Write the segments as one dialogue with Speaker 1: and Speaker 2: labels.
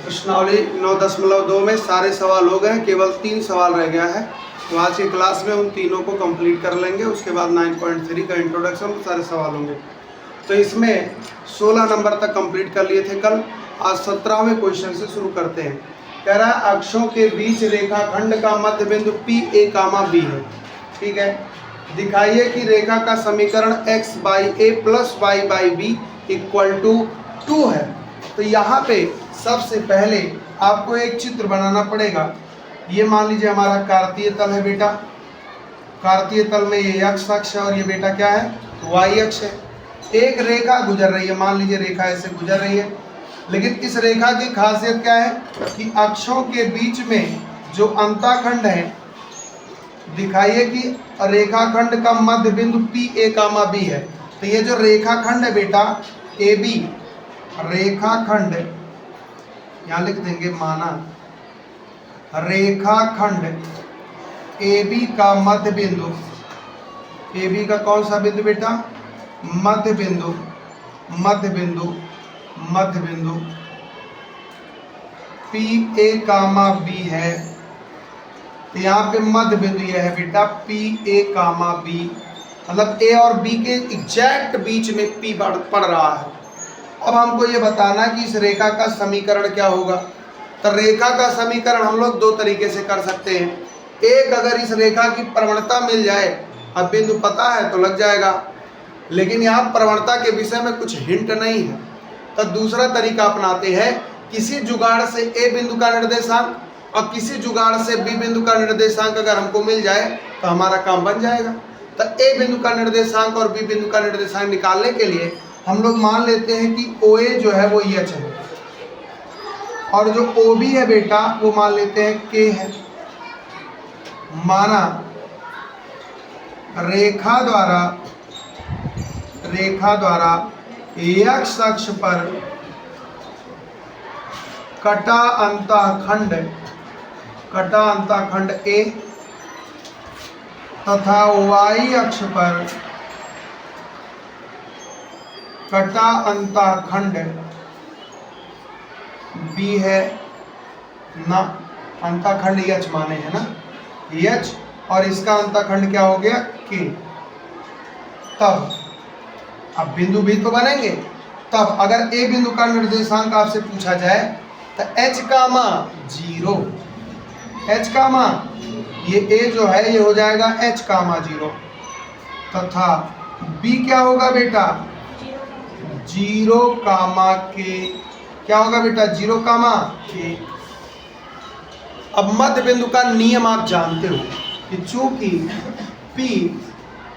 Speaker 1: प्रश्नावली 9.2 में सारे सवाल हो गए, केवल 3 सवाल रह गया है। तो आज की क्लास में उन तीनों को कंप्लीट कर लेंगे। उसके बाद 9.3 का इंट्रोडक्शन, सारे सवाल होंगे। तो इसमें 16 नंबर तक कंप्लीट कर लिए थे कल। आज 17वें क्वेश्चन से शुरू करते हैं। कह रहा है अक्षों के बीच रेखाखंड का मध्य बिंदु P A, B है। ठीक है, दिखाइए कि रेखा का समीकरण x/a + y/b = 2 है। तो यहाँ पे सबसे पहले आपको एक चित्र बनाना पड़ेगा। ये मान लीजिए हमारा कार्तीय तल है बेटा। कार्तीय तल में ये x अक्ष है और ये बेटा क्या है, y अक्ष है। एक रेखा गुजर रही है, मान लीजिए रेखा ऐसे गुजर रही है। लेकिन इस रेखा की खासियत क्या है कि अक्षों के बीच में जो अंतःखंड है, दिखाइए कि रेखाखंड का मध्य बिंदु P A, B है। तो ये जो रेखाखंड है बेटा AB, रेखाखंड यहाँ लिख देंगे माना रेखाखंड AB का मध्य बिंदु, AB का कौन सा बिंदु बेटा, मध्य बिंदु P A, B है। तो यहाँ पे मध्य बिंदु यह है बेटा P A, B, मतलब A और B के एग्जैक्ट बीच में P पड़ रहा है। अब हमको ये बताना कि इस रेखा का समीकरण क्या होगा। तो रेखा का समीकरण हम लोग दो तरीके से कर सकते हैं। एक, अगर इस रेखा की प्रवणता मिल जाए, अब बिंदु पता है तो लग जाएगा, लेकिन यहाँ प्रवणता के विषय में कुछ हिंट नहीं है। तो दूसरा तरीका अपनाते हैं, किसी जुगाड़ से A बिंदु का निर्देशांक और किसी जुगाड़ से B बिंदु का निर्देशांक अगर हमको मिल जाए तो हमारा काम बन जाएगा। तो A बिंदु का निर्देशांक और B बिंदु का निर्देशांक निकालने के लिए हम लोग मान लेते हैं कि OA जो है वो H है और जो OB है बेटा वो मान लेते हैं K है। माना रेखा द्वारा x अक्ष पर कटा अंतःखंड A तथा y अक्ष पर कटा अंतःखंड B है ना। अंतःखंड H माने है ना, H, और इसका अंतःखंड क्या हो गया, K। तब अब बिंदु भी तो बनेंगे। तब अगर A बिंदु का निर्देशांक आपसे पूछा जाए तो H, 0, H, ये A जो है ये हो जाएगा H, 0, तथा B क्या होगा बेटा, 0, K। क्या होगा बेटा, 0, K। अब मध्य बिंदु का नियम आप जानते हो कि चूंकि P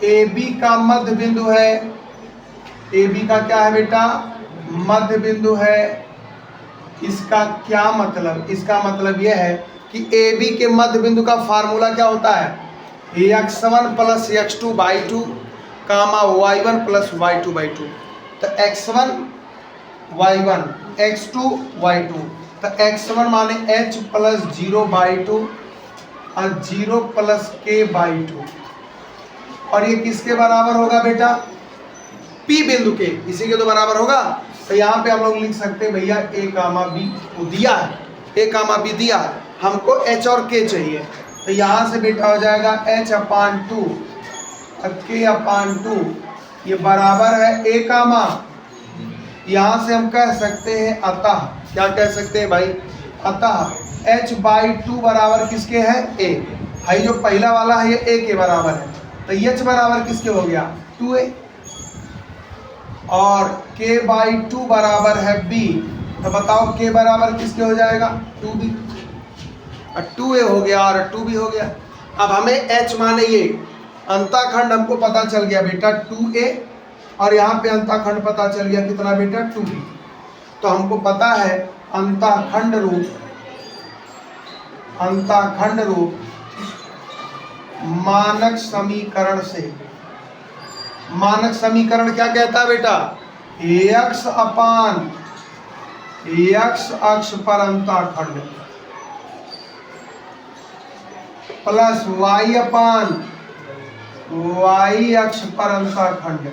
Speaker 1: AB का मध्य बिंदु है, AB का क्या है बेटा, मध्य बिंदु है। इसका क्या मतलब, इसका मतलब यह है कि AB के मध्य बिंदु का फार्मूला क्या होता है, x1 + x2/2, y1 + y2/2। तो x1 y1, x2 y2। तो x1 माने h + 0/2 और 0 + k/2, और ये किसके बराबर होगा बेटा, P बिंदु के, इसी के तो बराबर होगा। तो यहाँ पे हम लोग लिख सकते हैं भैया A, B को दिया है, A, B दिया है, हमको H और K चाहिए। तो यहाँ से बेटा हो जाएगा H/2 और K/2, ये बराबर है A, यहाँ से हम कह सकते हैं अतः, क्या कह सकते हैं भाई, अतः H/2 बराबर किसके है, A। भाई जो पहला वाला है ये A के बराबर है, तो H बराबर किसके हो गया, 2A, और K/2 बराबर है B। तो बताओ K बराबर किसके हो जाएगा, 2B, और 2A हो गया और 2B हो गया। अब हमें H माने ये अंतःखंड हमको पता चल गया बेटा 2A, और यहाँ पे अंतःखंड पता चल गया कितना बेटा, 2B। तो हमको पता है अंतःखंड रूप मानक समीकरण क्या कहता है बेटा, x अक्ष पर अंतःखंड प्लस y अक्ष पर अंतःखंड,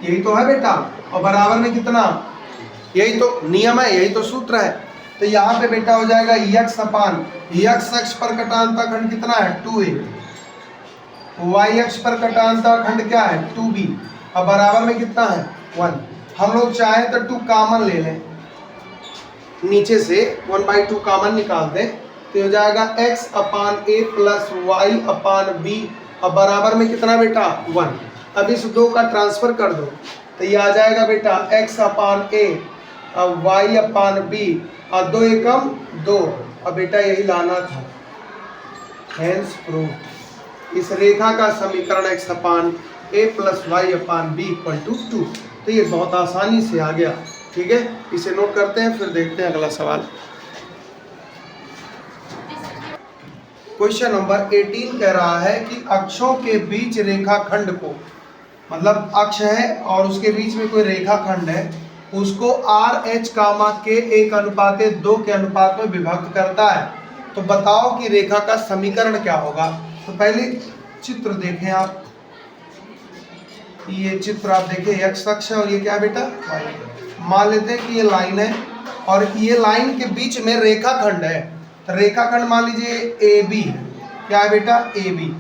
Speaker 1: यही तो है बेटा। और बराबर में कितना, यही तो नियम है, यही तो सूत्र है। तो यहाँ पे बेटा हो जाएगा x अपान x अक्ष पर कटा अंतःखंड कितना है 2a, y अक्ष पर कटा अंतःखंड क्या है 2b, अब बराबर में कितना है 1। हम लोग चाहे तो 2 कॉमन ले लें, नीचे से 1/2 कॉमन निकाल दें, तो हो जाएगा x upon a plus y upon b, अब बराबर में कितना बेटा 1। अब इस 2 का ट्रांसफर कर दो तो ये आ जाएगा बेटा x अपान a अब y अपान b, और 2 एकम 2, अब बेटा यही लाना था। हेंस प्रूव इस रेखा का समीकरण x upon a plus y upon b equal to 2। तो ये बहुत आसानी से आ गया, ठीक है। इसे नोट करते हैं, फिर देखते हैं अगला सवाल। क्वेश्चन नंबर 18 कह रहा है कि अक्षों के बीच रेखाखंड को, मतलब अक्ष है और उसके बीच में कोई रेखाखंड है, उसको आर एच कामा के 1:2 के अनुपात में विभक्त करता है। तो बताओ कि रेखा का समीकरण क्या होगा। तो पहले चित्र देखें आप, ये चित्र आप देखें, एक्स अक्ष है और ये क्या है बेटा वाई। मान लेते हैं कि ये लाइन है और ये लाइन के बीच में रेखाखंड है। तो रेखाखंड मान लीजिए ए बी, क्या है बेटा ए बी।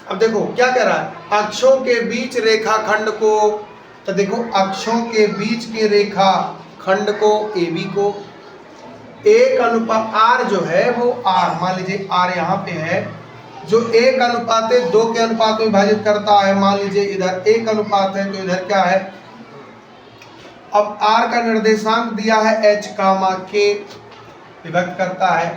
Speaker 1: अब देखो क्या कह रहा है, अक्षों के बीच रेखाखंड को, तो देखो अक्षों के बीच के रेखाखंड को ए बी को 1 आर जो है वो आर, मान लीजिए आर यहाँ पे है, जो 1:2 के अनुपात में विभाजित करता है। मान लीजिए इधर 1 अनुपात है तो इधर क्या है, अब आर का निर्देशांक दिया है एच कामा के, विभक्त करता है।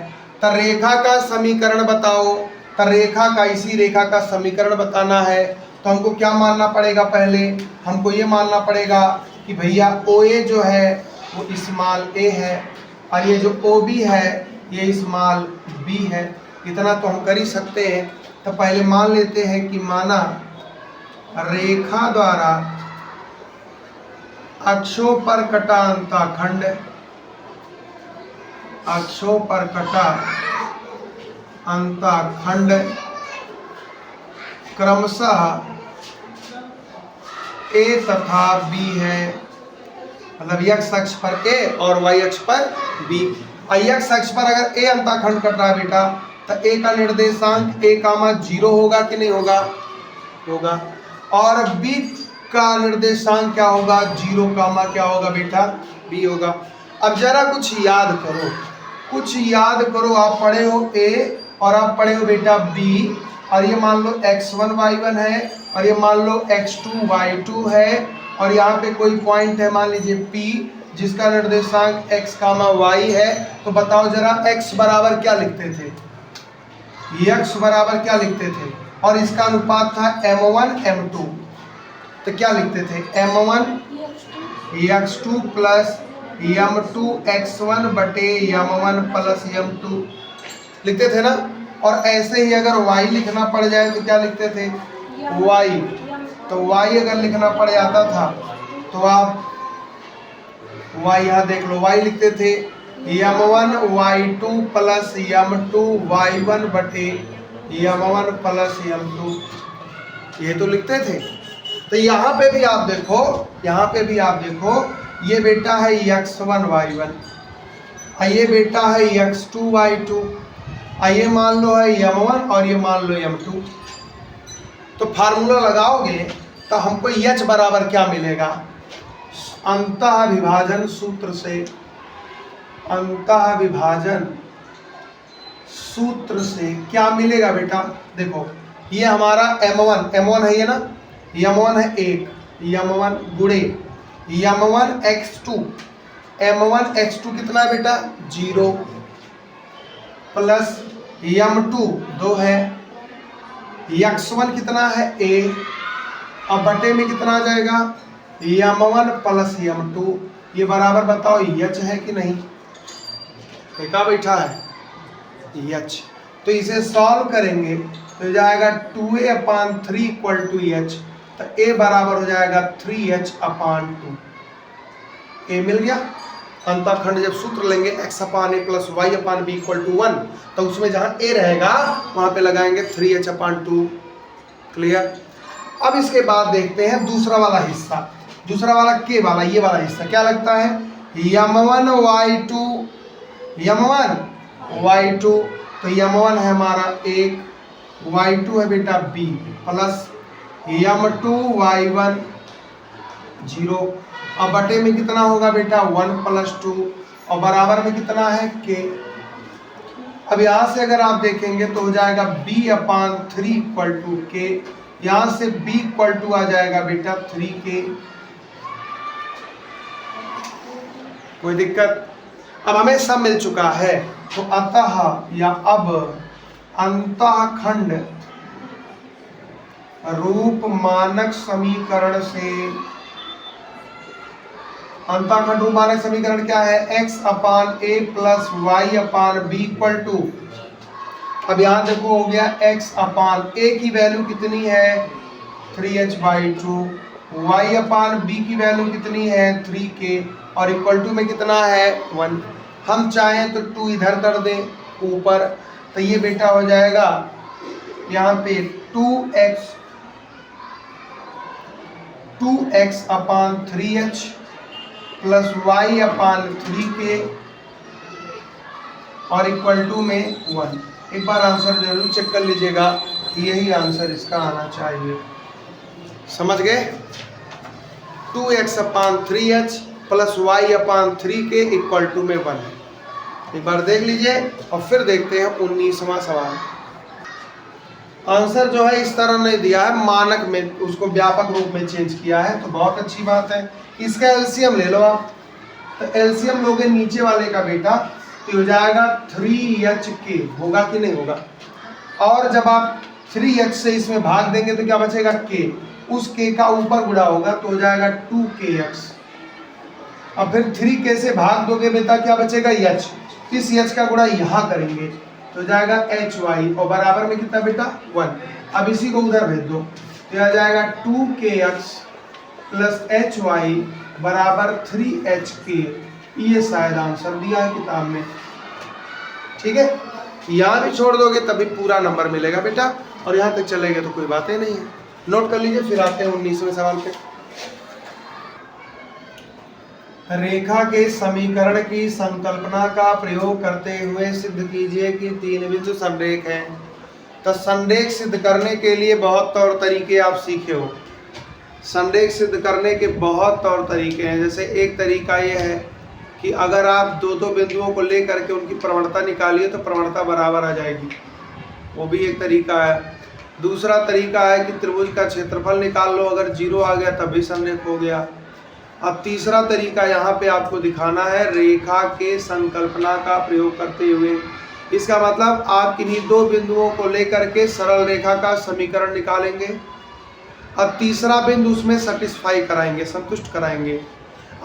Speaker 1: तो रेखा का समीकरण बताओ, तो रेखा का, इसी रेखा का समीकरण बताना है तो हमको क्या मानना पड़ेगा, पहले हमको ये मानना पड़ेगा कि भैया ओ ए जो है वो स्मॉल ए है और ये जो ओ बी है ये स्मॉल बी है। इतना तो हम कर ही सकते हैं। तो पहले मान लेते हैं कि माना रेखा द्वारा अक्षों पर कटा अंतःखंड, अक्षों पर कटा अंतःखंड क्रमशः ए तथा बी है, मतलब x अक्ष पर a और y अक्ष पर b। x अक्ष पर अगर a अंतःखंड कट रहा है बेटा तो a का निर्देशांक a, 0 होगा कि नहीं होगा, होगा। और b का निर्देशांक क्या होगा 0, क्या होगा बेटा b होगा। अब जरा कुछ याद करो, कुछ याद करो। आप पढ़े हो a और आप पढ़े हो बेटा b, और ये मान लो x1 y1 है और ये मान लो x2 y2 है और यहाँ पे कोई पॉइंट है मान लीजिए P जिसका निर्देशांक x, y है। तो बताओ जरा x बराबर क्या लिखते थे, x बराबर क्या लिखते थे, और इसका अनुपात था m1 m2। तो क्या लिखते थे m1 x2 plus m2 x1 बटे m1 प्लस m2 लिखते थे ना। और ऐसे ही अगर y लिखना पड़ जाए तो क्या लिखते थे y, तो y अगर लिखना पड़ जाता था तो आप y यहाँ देख लो, y लिखते थे m1 y2 plus m2 y1 बटे m1 प्लस m2, ये तो लिखते थे। तो यहाँ पे भी आप देखो, यहाँ पे भी आप देखो, ये बेटा है x1 y1, ये बेटा है x2 y2, ये मान लो है m1 और ये मान लो m2। तो फार्मूला लगाओगे तो हमको h बराबर क्या मिलेगा, अंतः विभाजन सूत्र से, अंतः विभाजन सूत्र से क्या मिलेगा बेटा। देखो ये हमारा m1 है ये ना, m1 है 1, m1 गुणे m1 x2, m1 x2 कितना है बेटा 0 प्लस m2 2 है, x1 कितना है a, अब बटे में कितना आ जाएगा m1 प्लस m2, ये बराबर बताओ h है कि नहीं, क्या बैठा है h। तो इसे सॉल्व करेंगे तो जाएगा 2a/3 इक्वल टू h, तो a बराबर हो जाएगा 3h/2। a मिल गया। अंतःखंड जब सूत्र लेंगे x/a plus y/b equal to 1, तो उसमें जहां a रहेगा वहां पे लगाएंगे 3h/2। क्लियर। अब इसके बाद देखते हैं दूसरा वाला हिस्सा। दूसरा वाला के वाला, ये वाला हिस्सा क्या लगता है, यम1 y2, तो यम1 है हमारा 1, y2 है बेटा b, प्लस यम2 y1 0, अब बटे में कितना होगा बेटा 1 + 2, और बराबर में कितना है k। अब यहाँ से अगर आप देखेंगे तो हो जाएगा b/3 = k, यहाँ से b = आ जाएगा बेटा 3k। कोई दिक्कत? अब हमें सब मिल चुका है, तो अतः या अब अंतःखंड रूप मानक समीकरण से, अंतःखंड रूप मानक समीकरण क्या है, x/a + y/b = अब यहाँ देखो हो गया x/a की वैल्यू कितनी है 3h/2, y/b की वैल्यू कितनी है 3k, और इक्वल टू में कितना है 1। हम चाहें तो 2 इधर कर दें ऊपर, तो ये बेटा हो जाएगा यहाँ पे 2x/3h + y/3k और इक्वल टू में 1। एक बार आंसर जरूर चेक कर लीजिएगा, यही आंसर इसका आना चाहिए। समझ गए? 2x/3h + y/3k इक्वल टू में 1 है। एक बार देख लीजिए और फिर देखते हैं 19वां सवाल। आंसर जो है इस तरह नहीं दिया है, मानक में उसको व्यापक रूप में चेंज किया है, तो बहुत अच्छी बात है। इसका एलसीएम ले लो आप, तो एलसीएम लोगे नीचे वाले का बेटा, तो हो जाएगा 3hk, होगा कि नहीं होगा, और जब आप 3h से इसमें भाग देंगे तो क्या बचेगा k, उस k का ऊपर गुणा होगा तो हो जाएगा 2kx, और फिर 3k से भाग दोगे बेटा क्या बचेगा h, इस h का गुणा यहाँ करेंगे तो हो जाएगा hy, और बराबर में कितना बेटा 1। अब इसी को उधर भेज दो तो आ जाएगा 2kx + hy = 3hk। ये शायद आंसर दिया है किताब में, ठीक है। यहाँ भी छोड़ दोगे तभी पूरा नंबर मिलेगा बेटा, और यहाँ तक चलेगा तो कोई बात ही नहीं है। नोट कर लीजिए, फिर आते हैं 19वें सवाल पे। रेखा के समीकरण की संकल्पना का प्रयोग करते हुए सिद्ध कीजिए कि 3 बिंदु संरेख हैं। तो संरेख सिद्ध करने के लिए बहुत तौर तरीके आप सीखे हो। संरेख सिद्ध करने के बहुत तौर तरीके हैं। जैसे एक तरीका ये है कि अगर आप दो बिंदुओं को लेकर के उनकी प्रवणता निकालिए तो प्रवणता बराबर आ जाएगी, वो भी एक तरीका है। दूसरा तरीका है कि त्रिभुज का क्षेत्रफल निकाल लो, अगर 0 आ गया तब भी संरेख हो गया। अब तीसरा तरीका यहाँ पे आपको दिखाना है रेखा के संकल्पना का प्रयोग करते हुए। इसका मतलब आप किन्हीं 2 बिंदुओं को लेकर के सरल रेखा का समीकरण निकालेंगे, अब तीसरा बिंदु उसमें सेटिस्फाई कराएंगे, संतुष्ट कराएंगे।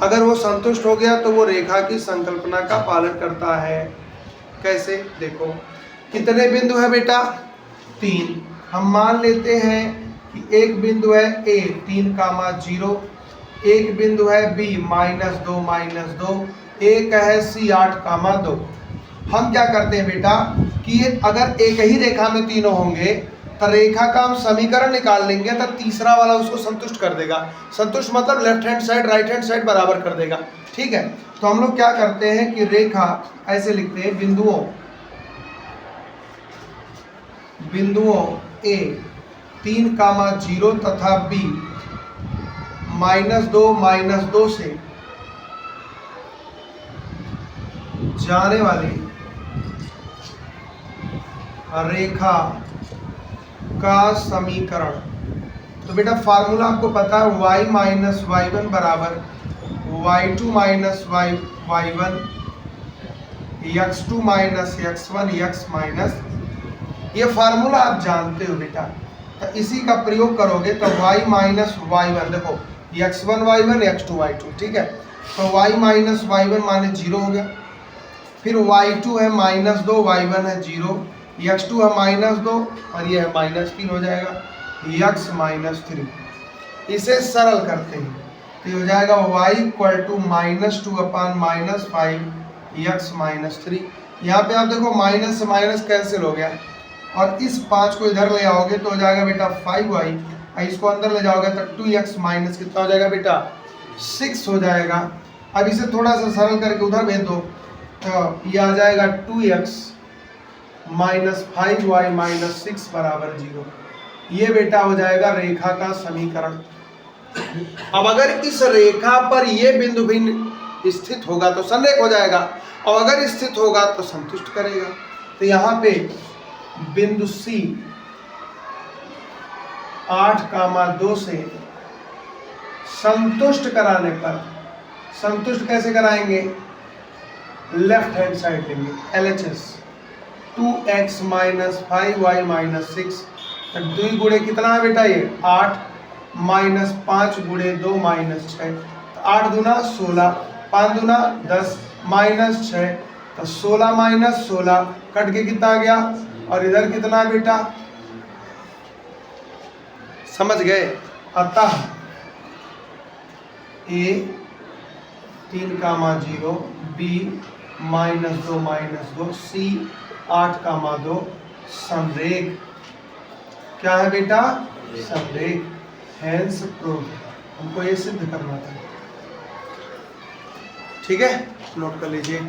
Speaker 1: अगर वो संतुष्ट हो गया तो वो रेखा की संकल्पना का पालन करता है। कैसे? देखो कितने बिंदु है बेटा 3। हम मान लेते हैं कि एक बिंदु है A 3,0, एक बिंदु है B -2, एक है C 8,2। हम क्या करते हैं बेटा कि अगर एक ही रेखा में तीनों होंगे तो रेखा का हम समीकरण निकाल लेंगे, तो तीसरा वाला उसको संतुष्ट कर देगा। संतुष्ट मतलब left hand side right hand side बराबर कर देगा, ठीक है। तो हम लोग क्या करते हैं कि रेखा ऐसे लिखते हैं, बिंदुओं A 3,0 तथा B -2 से जाने वाली रेखा का समीकरण। तो बेटा फार्मूला आपको पता है y - y1 बराबर y2 - y1 x2 - x1 x minus, ये फार्मूला आप जानते हो बेटा। तो इसी का प्रयोग करोगे तो y - y1, देखो x1 y1 x2 y2, ठीक है। तो y - y1 माने 0 हो गया, फिर y2 है -2 y1 है 0, x2 है -2 और ये है -3 हो जाएगा x -3। इसे सरल करते हैं तो ये हो जाएगा y = -2/-5 x -3। यहाँ पे आप देखो माइनस से माइनस कैंसिल हो गया, और इस 5 को इधर ले आओगे तो हो जाएगा बेटा 5y, इसको अंदर ले जाओगे तो 2x माइनस कितना हो जाएगा बेटा 6 हो जाएगा। अब इसे थोड़ा सा सरल करके उधर भेज दो, तो ये आ जाएगा 2x माइनस 5y माइनस 6 बराबर 0। ये बेटा हो जाएगा रेखा का समीकरण। अब अगर इस रेखा पर ये बिंदु भी स्थित होगा तो संरेख हो जाएगा, और अगर स्थित होगा तो संतुष्ट करेगा। तो यहाँ पे बिंदु C 8,2 से संतुष्ट कराने पर, संतुष्ट कैसे कराएंगे, लेफ्ट हैंड साइड लेंगे, LHS 2x minus 5y minus 6, 2 गुणे कितना है बेटा, ये 8 माइनस 5 गुणे 2 माइनस 6, 8 दूना 16, 5 दूना 10 माइनस 6, तो 16 माइनस 16 कट के कितना आ गया, और इधर कितना बेटा, समझ गए। अतः A 3,0, B माइनस 2 C 8,2 संरेख। क्या है बेटा, संरेख, हेंस प्रूव। हमको ये सिद्ध करना था। ठीक है, नोट कर लीजिए।